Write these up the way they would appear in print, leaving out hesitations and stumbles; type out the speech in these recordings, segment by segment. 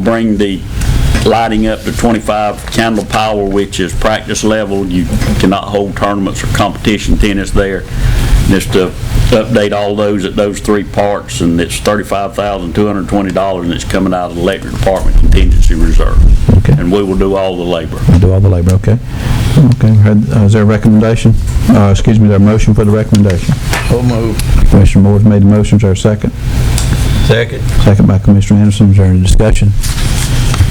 bring the lighting up to 25 candle power, which is practice level. You cannot hold tournaments or competition tennis there. Just to update all those at those 3 parks, and it's $35,220, and it's coming out of the electric department contingency reserve. Okay. And we will do all the labor. Do all the labor, okay. Okay, is there a recommendation? Is there a motion for the recommendation? So moved. Commissioner Moore's made the motion. Is there a second? Second. Second by Commissioner Anderson. Is there any discussion?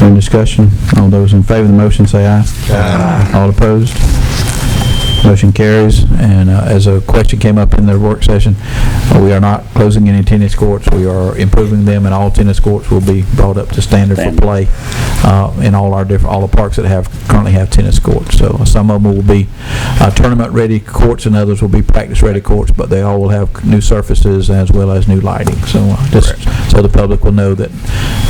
Any discussion? All those in favor of the motion say aye. Aye. All opposed? Motion carries. And as a question came up in the work session, we are not closing any tennis courts. We are improving them, and all tennis courts will be brought up to standard for play in all the parks that currently have tennis courts. So some of them will be tournament-ready courts, and others will be practice-ready courts, but they all will have new surfaces as well as new lighting. So so the public will know that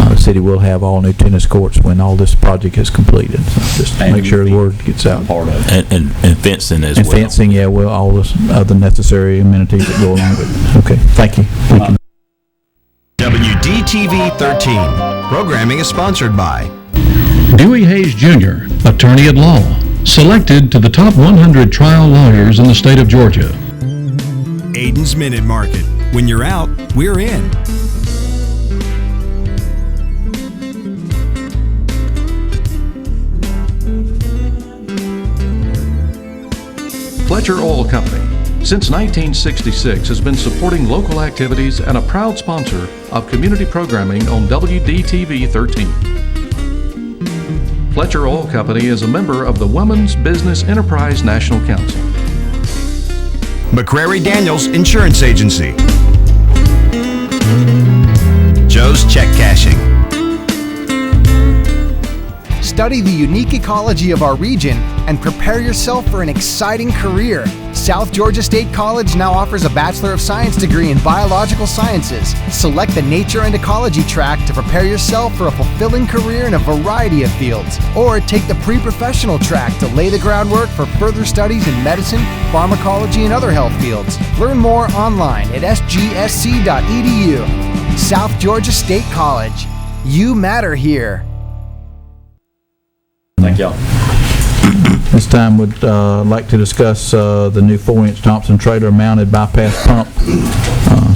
the city will have all new tennis courts when all this project is completed. So just make sure the word gets out. Part of it. And fencing as well. And fencing, yeah, well, all the other necessary amenities that go along with it. Okay, thank you. Thank you. WDTV 13. Programming is sponsored by Dewey Hayes Jr., attorney at law, selected to the top 100 trial lawyers in the state of Georgia. Aiden's Minute Market. When you're out, we're in. Fletcher Oil Company, since 1966, has been supporting local activities and a proud sponsor of community programming on WDTV 13. Fletcher Oil Company is a member of the Women's Business Enterprise National Council. McCrary Daniels Insurance Agency. Joe's Check Cashing. Study the unique ecology of our region and prepare yourself for an exciting career. South Georgia State College now offers a Bachelor of Science degree in Biological Sciences. Select the Nature and Ecology track to prepare yourself for a fulfilling career in a variety of fields. Or take the Pre-Professional track to lay the groundwork for further studies in medicine, pharmacology, and other health fields. Learn more online at sgsc.edu. South Georgia State College. You matter here. Thank y'all. This time would like to discuss the new 4-inch Thompson trailer mounted bypass pump.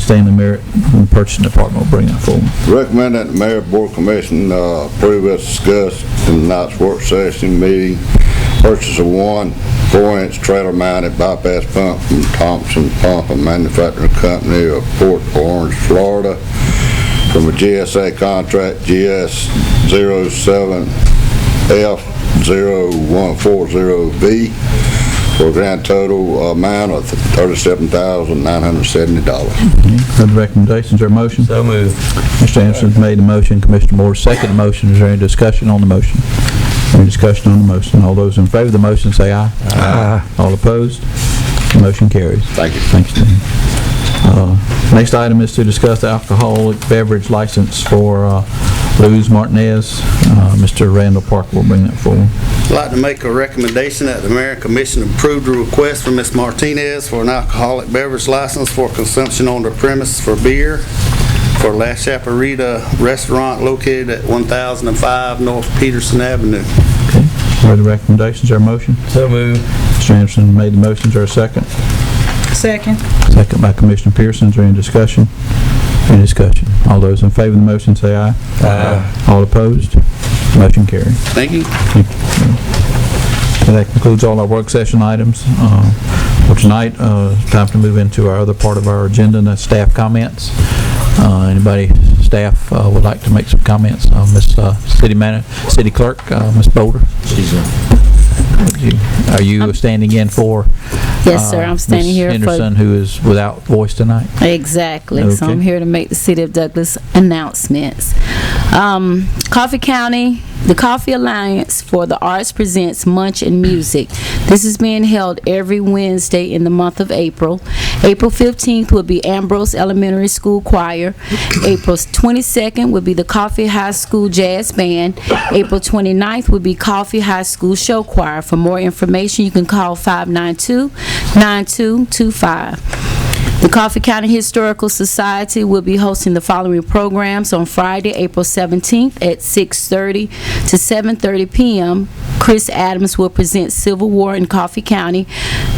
Stanley Merritt from the Purchasing Department will bring that forward. Recommend that the Mayor Board Commission approve as discussed in tonight's work session meeting. Purchase of one 4-inch trailer mounted bypass pump from Thompson Pump and Manufacturing Company of Port Orange, Florida, from a GSA contract GS07F0140V for a grand total amount of $37,970. Heard the recommendations. Is there a motion? So moved. Mr. Anderson made the motion. Commissioner Moore seconded the motion. Is there any discussion on the motion? Any discussion on the motion? All those in favor of the motion say aye. Aye. All opposed? The motion carries. Thank you. Thanks, Dan. Next item is to discuss the alcoholic beverage license for Luz Martinez. Mr. Randall Parker will bring that forward. I'd like to make a recommendation that the Mayor and Commission approve the request from Ms. Martinez for an alcoholic beverage license for consumption on the premise for beer for La Chaparita Restaurant located at 1005 North Peterson Avenue. Okay. Heard the recommendations. Is there a motion? So moved. Mr. Anderson made the motion. Is there a second? Second. Second by Commissioner Pearson. Is there any discussion? Any discussion? All those in favor of the motion say aye. Aye. All opposed? Motion carried. Thank you. Thank you. And that concludes all our work session items for tonight. It's time to move into our other part of our agenda, and that's staff comments. Staff would like to make some comments? Miss City Clerk, Miss Boulder. Are you standing in for? Yes, sir. I'm standing Ms. here Henderson, who is without voice tonight. Exactly. Okay. So I'm here to make the City of Douglas announcements. Coffee County, the Coffee Alliance for the Arts presents Munch and Music. This is being held every Wednesday in the month of April. April 15th will be Ambrose Elementary School Choir. April 22nd will be the Coffee High School Jazz Band. April 29th will be Coffee High School Show Choir. For more information, you can call 592-9225. The Coffee County Historical Society will be hosting the following programs on Friday, April 17th at 6:30 to 7:30 p.m. Chris Adams will present Civil War in Coffee County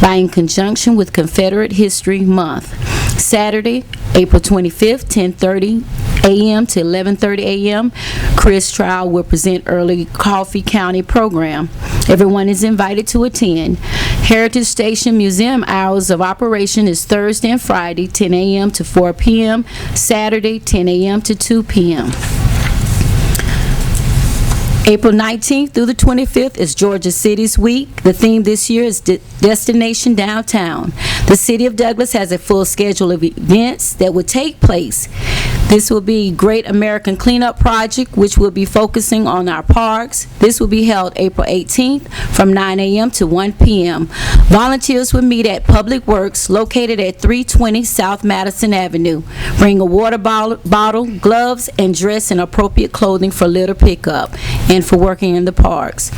in conjunction with Confederate History Month. Saturday, April 25th, 10:30 a.m. to 11:30 a.m. Chris Trial will present early Coffee County program. Everyone is invited to attend. Heritage Station Museum hours of operation is Thursday and Friday, 10 a.m. to 4 p.m., Saturday, 10 a.m. to 2 p.m. April 19th through the 25th is Georgia Cities Week. The theme this year is Destination Downtown. The City of Douglas has a full schedule of events that will take place. This will be Great American Cleanup Project, which will be focusing on our parks. This will be held April 18th from 9 a.m. to 1 p.m. Volunteers will meet at Public Works located at 320 South Madison Avenue. Bring a water bottle, gloves, and dress in appropriate clothing for litter pickup and for working in the parks.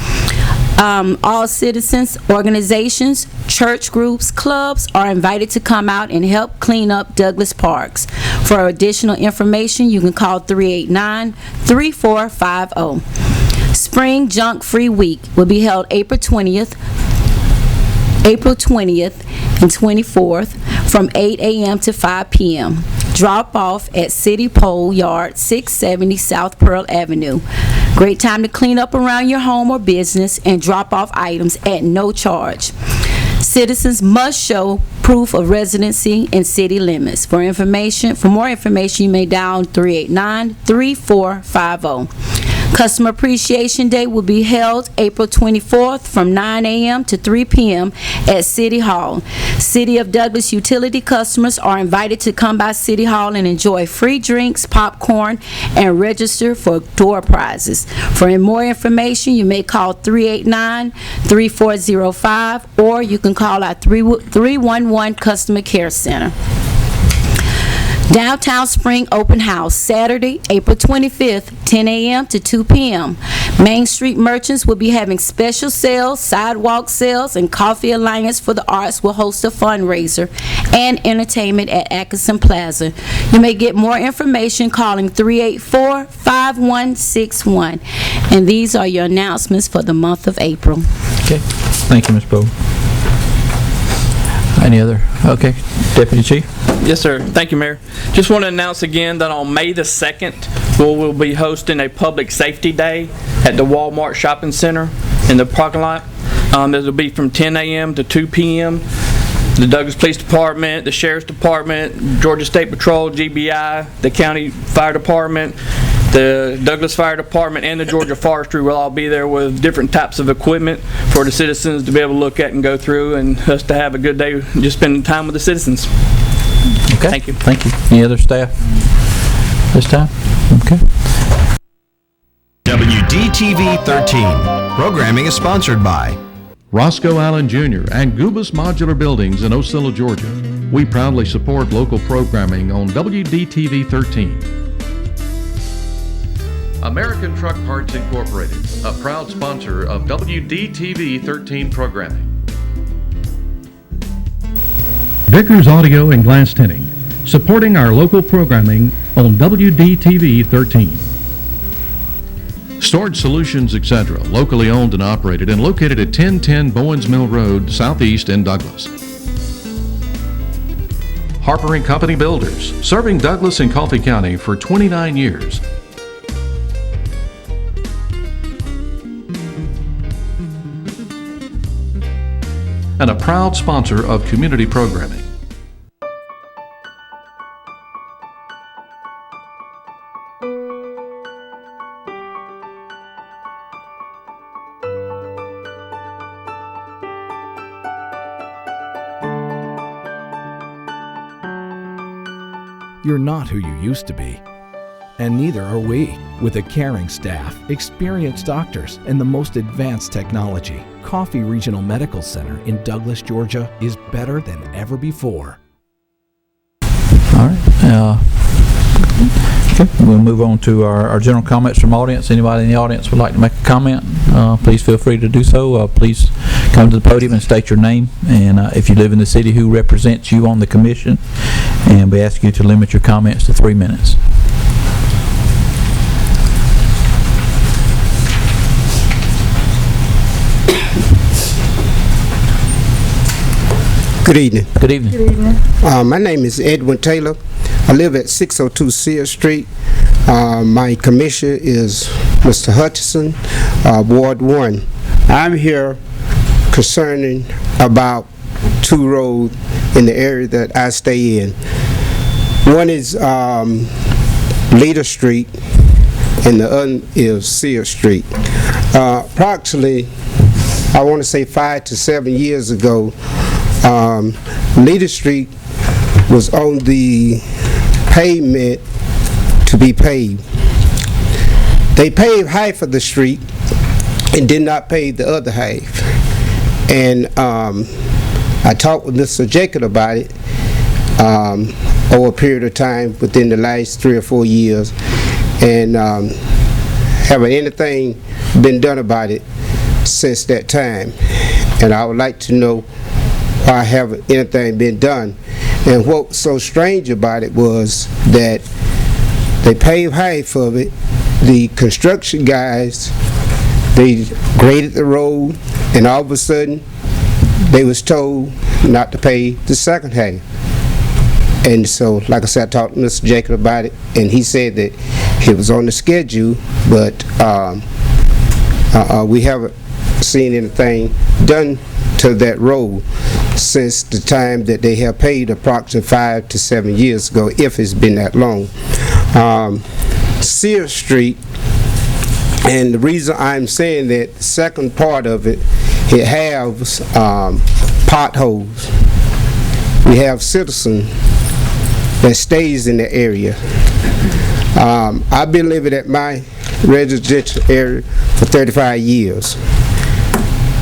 All citizens, organizations, church groups, clubs are invited to come out and help clean up Douglas parks. For additional information, you can call 389-3450. Spring Junk Free Week will be held April 20th and 24th from 8 a.m. to 5 p.m. Drop off at City Pole Yard, 670 South Pearl Avenue. Great time to clean up around your home or business and drop off items at no charge. Citizens must show proof of residency in city limits. For more information, you may dial 389-3450. Customer Appreciation Day will be held April 24th from 9 a.m. to 3 p.m. at City Hall. City of Douglas utility customers are invited to come by City Hall and enjoy free drinks, popcorn, and register for door prizes. For more information, you may call 389-3405 or you can call our 311 Customer Care Center. Downtown Spring Open House, Saturday, April 25th, 10 a.m. to 2 p.m. Main Street merchants will be having special sales, sidewalk sales, and Coffee Alliance for the Arts will host a fundraiser and entertainment at Atkinson Plaza. You may get more information calling 384-5161. And these are your announcements for the month of April. Okay, thank you, Ms. Bowles. Any other? Okay, Deputy Chief. Yes, sir. Thank you, Mayor. Just want to announce again that on May the 2nd, we'll be hosting a Public Safety Day at the Walmart Shopping Center in the parking lot. This will be from 10 a.m. to 2 p.m. The Douglas Police Department, the Sheriff's Department, Georgia State Patrol, GBI, the County Fire Department, the Douglas Fire Department, and the Georgia Forestry will all be there with different types of equipment for the citizens to be able to look at and go through, and us to have a good day just spending time with the citizens. Okay. Thank you. Thank you. Any other staff this time? Okay. WDTV 13. Programming is sponsored by Roscoe Allen Jr. and Gubas Modular Buildings in Ocilla, Georgia. We proudly support local programming on WDTV 13. American Truck Parts Incorporated, a proud sponsor of WDTV 13 programming. Vickers Audio and Glass Tinting, supporting our local programming on WDTV 13. Storage Solutions, etc., locally owned and operated and located at 1010 Bowens Mill Road, Southeast in Douglas. Harper & Company Builders, serving Douglas and Coffee County for 29 years. And a proud sponsor of community programming. You're not who you used to be. And neither are we. With a caring staff, experienced doctors, and the most advanced technology, Coffee Regional Medical Center in Douglas, Georgia is better than ever before. All right. Okay, we'll move on to our general comments from audience. Anybody in the audience would like to make a comment, please feel free to do so. Please come to the podium and state your name, and if you live in the city, who represents you on the commission, and we ask you to limit your comments to 3 minutes. Good evening. Good evening. Good evening. My name is Edwin Taylor. I live at 602 Sears Street. My commissioner is Mr. Hutchison, Ward 1. I'm here concerning about two roads in the area that I stay in. One is Leader Street and the other is Sears Street. Approximately, I want to say 5 to 7 years ago, Leader Street was on the pavement to be paved. They paved half of the street and did not pave the other half. And I talked with Mr. Jacob about it over a period of time within the last 3 or 4 years, and haven't anything been done about it since that time. And I would like to know why haven't anything been done. And what was so strange about it was that they paved half of it. The construction guys, they graded the road, and all of a sudden they was told not to pay the second half. And so, like I said, I talked to Mr. Jacob about it, and he said that it was on the schedule, but we haven't seen anything done to that road since the time that they have paid approximately 5 to 7 years ago, if it's been that long. Sears Street, and the reason I'm saying that, the second part of it, it has potholes. We have citizens that stays in the area. I've been living at my residential area for 35 years.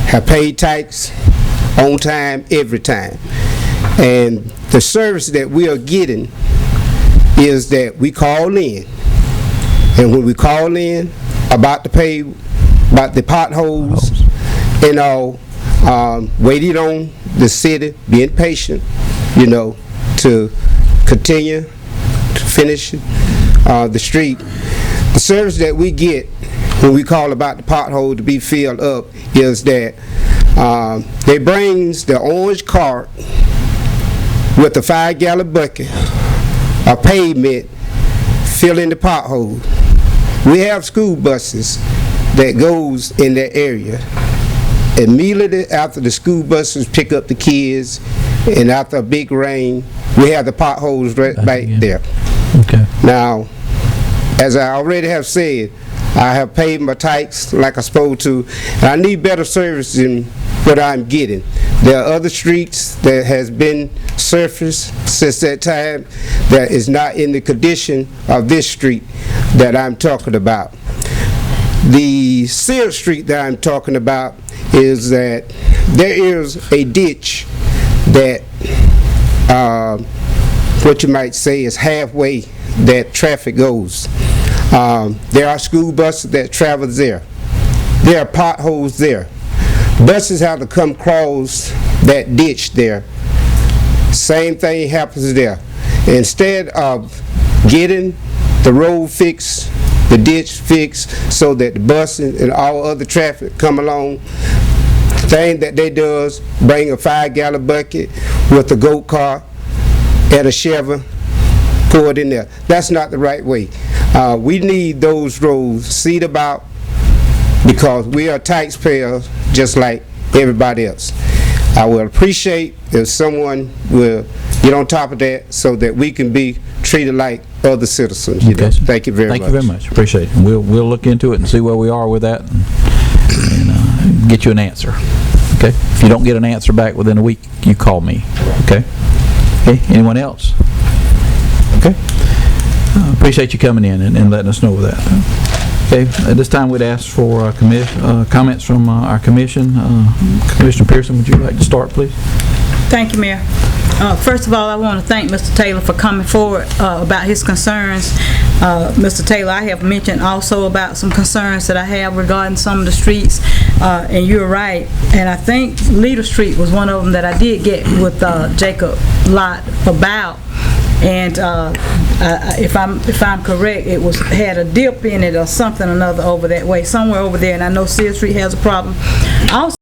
Have paid tax on time, every time. And the service that we are getting is that we call in. And when we call in about the potholes and all, waiting on the city, being patient, you know, to continue to finish the street. The service that we get when we call about the pothole to be filled up is that they brings the orange cart with a 5-gallon bucket of pavement filling the pothole. We have school buses that goes in that area. Immediately after the school buses pick up the kids, and after a big rain, we have the potholes right back there. Okay. Now, as I already have said, I have paid my tax like I'm supposed to, and I need better service than what I'm getting. There are other streets that has been surfaced since that time that is not in the condition of this street that I'm talking about. The Sears Street that I'm talking about is that there is a ditch that what you might say is halfway that traffic goes. There are school buses that travel there. There are potholes there. Buses have to come across that ditch there. Same thing happens there. Instead of getting the road fixed, the ditch fixed, so that the buses and all other traffic come along, the thing that they do is bring a 5-gallon bucket with a goat cart and a shovel, pour it in there. That's not the right way. We need those roads seed about, because we are taxpayers just like everybody else. I would appreciate if someone will get on top of that so that we can be treated like other citizens. You know? Thank you very much. Thank you very much. Appreciate it. We'll look into it and see where we are with that, and get you an answer. Okay? If you don't get an answer back within a week, you call me. Okay? Okay? Anyone else? Okay? Appreciate you coming in and letting us know that. Okay, at this time we'd ask for comments from our commission. Commissioner Pearson, would you like to start, please? Thank you, Mayor. First of all, I want to thank Mr. Taylor for coming forward about his concerns. Mr. Taylor, I have mentioned also about some concerns that I have regarding some of the streets, and you're right. And I think Leader Street was one of them that I did get with Jacob Lott about. And if I'm correct, it had a dip in it or something or another over that way, somewhere over there. And I know Sears Street has a problem. Also,